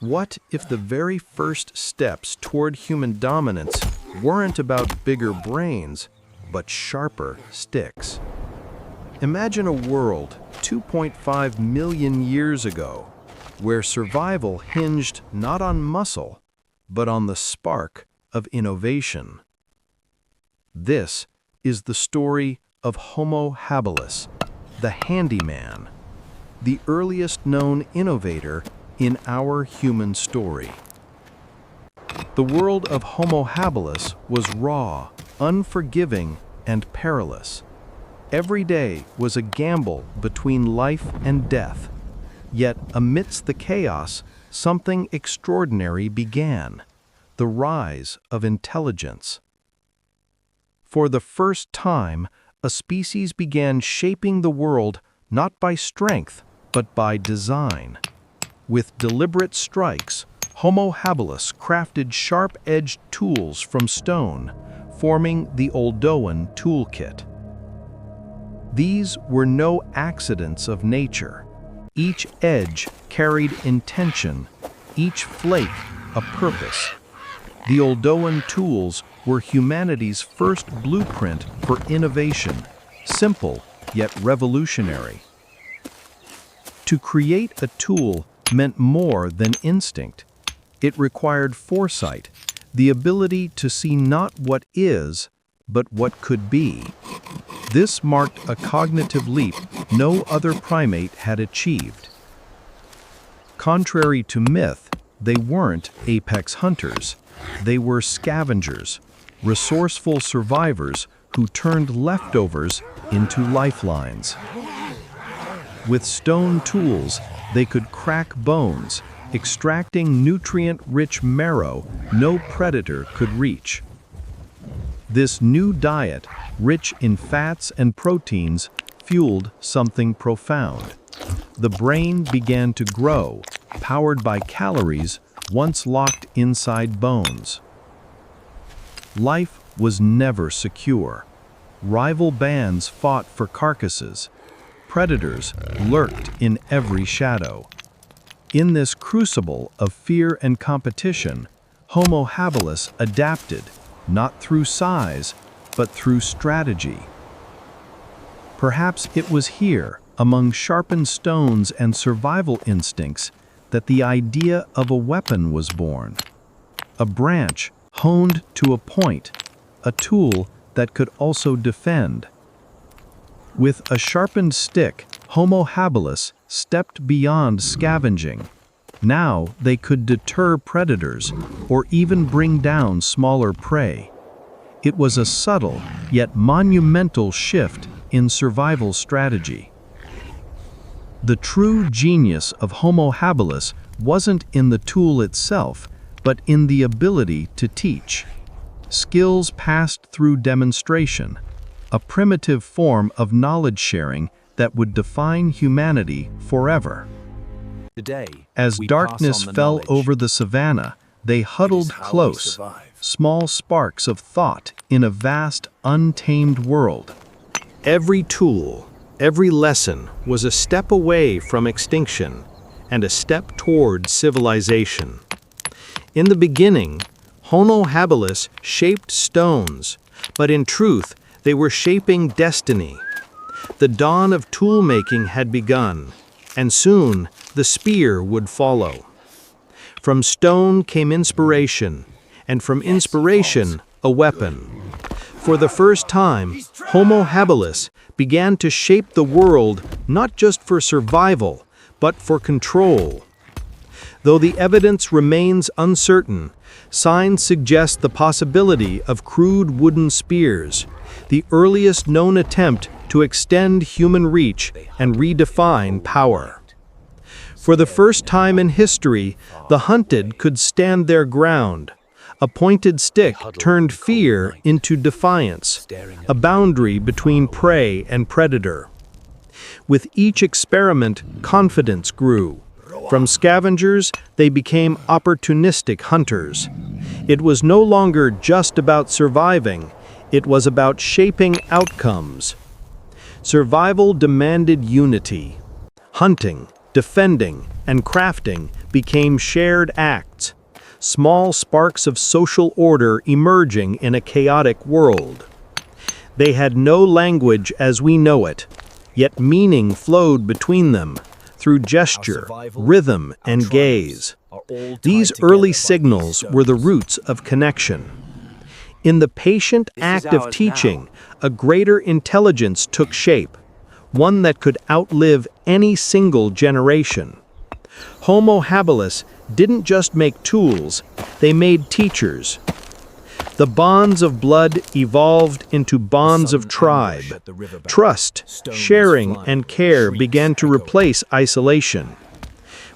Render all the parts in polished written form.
What if the very first steps toward human dominance weren't about bigger brains, but sharper sticks? Imagine a world 2.5 million years ago, where survival hinged not on muscle, but on the spark of innovation. This is the story of Homo habilis, the handyman, the earliest known innovator in our human story. The world of Homo habilis was raw, unforgiving, and perilous. Every day was a gamble between life and death. Yet amidst the chaos, something extraordinary began: the rise of intelligence. For the first time, a species began shaping the world not by strength, but by design. With deliberate strikes, Homo habilis crafted sharp-edged tools from stone, forming the Oldowan toolkit. These were no accidents of nature. Each edge carried intention, each flake a purpose. The Oldowan tools were humanity's first blueprint for innovation, simple yet revolutionary. To create a tool meant more than instinct. It required foresight, the ability to see not what is, but what could be. This marked a cognitive leap no other primate had achieved. Contrary to myth, they weren't apex hunters. They were scavengers, resourceful survivors who turned leftovers into lifelines. With stone tools, they could crack bones, extracting nutrient-rich marrow no predator could reach. This new diet, rich in fats and proteins, fueled something profound. The brain began to grow, powered by calories once locked inside bones. Life was never secure. Rival bands fought for carcasses. Predators lurked in every shadow. In this crucible of fear and competition, Homo habilis adapted, not through size, but through strategy. Perhaps it was here, among sharpened stones and survival instincts, that the idea of a weapon was born. A branch honed to a point, a tool that could also defend. With a sharpened stick, Homo habilis stepped beyond scavenging. Now they could deter predators or even bring down smaller prey. It was a subtle yet monumental shift in survival strategy. The true genius of Homo habilis wasn't in the tool itself, but in the ability to teach. Skills passed through demonstration, a primitive form of knowledge sharing that would define humanity forever. Today, as darkness fell over the savannah, they huddled close, small sparks of thought in a vast, untamed world. Every tool, every lesson was a step away from extinction and a step toward civilization. In the beginning, Homo habilis shaped stones, but in truth, they were shaping destiny. The dawn of toolmaking had begun, and soon the spear would follow. From stone came inspiration, and from inspiration, a weapon. For the first time, Homo habilis began to shape the world not just for survival, but for control. Though the evidence remains uncertain, signs suggest the possibility of crude wooden spears, the earliest known attempt to extend human reach and redefine power. For the first time in history, the hunted could stand their ground. A pointed stick turned fear into defiance, a boundary between prey and predator. With each experiment, confidence grew. From scavengers, they became opportunistic hunters. It was no longer just about surviving, it was about shaping outcomes. Survival demanded unity. Hunting, defending, and crafting became shared acts, small sparks of social order emerging in a chaotic world. They had no language as we know it, yet meaning flowed between them through gesture, rhythm, and gaze. These early signals were the roots of connection. In the patient act of teaching, a greater intelligence took shape, one that could outlive any single generation. Homo habilis didn't just make tools, they made teachers. The bonds of blood evolved into bonds of tribe. Trust, sharing, and care began to replace isolation.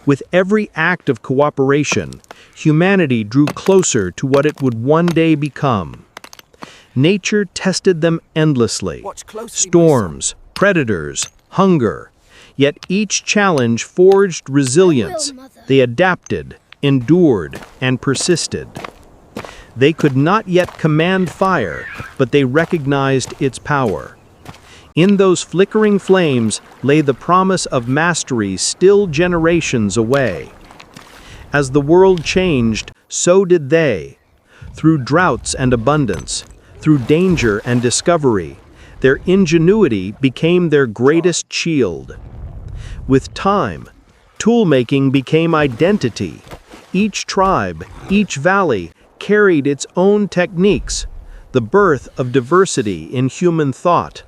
With every act of cooperation, humanity drew closer to what it would one day become. Nature tested them endlessly. Storms, predators, hunger. Yet each challenge forged resilience. They adapted, endured, and persisted. They could not yet command fire, but they recognized its power. In those flickering flames lay the promise of mastery still generations away. As the world changed, so did they. Through droughts and abundance, through danger and discovery, their ingenuity became their greatest shield. With time, toolmaking became identity. Each tribe, each valley, carried its own techniques, the birth of diversity in human thought.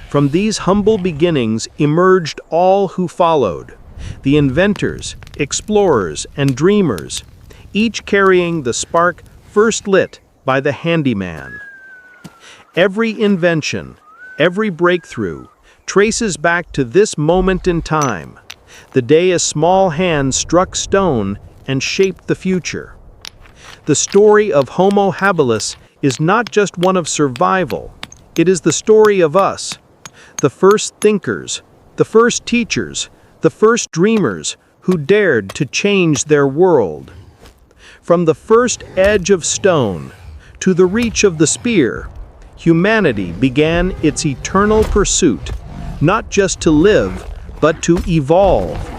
From these humble beginnings emerged all who followed, the inventors, explorers, and dreamers, each carrying the spark first lit by the handyman. Every invention, every breakthrough, traces back to this moment in time, the day a small hand struck stone and shaped the future. The story of Homo habilis is not just one of survival, it is the story of us, the first thinkers, the first teachers, the first dreamers who dared to change their world. From the first edge of stone to the reach of the spear, humanity began its eternal pursuit, not just to live, but to evolve.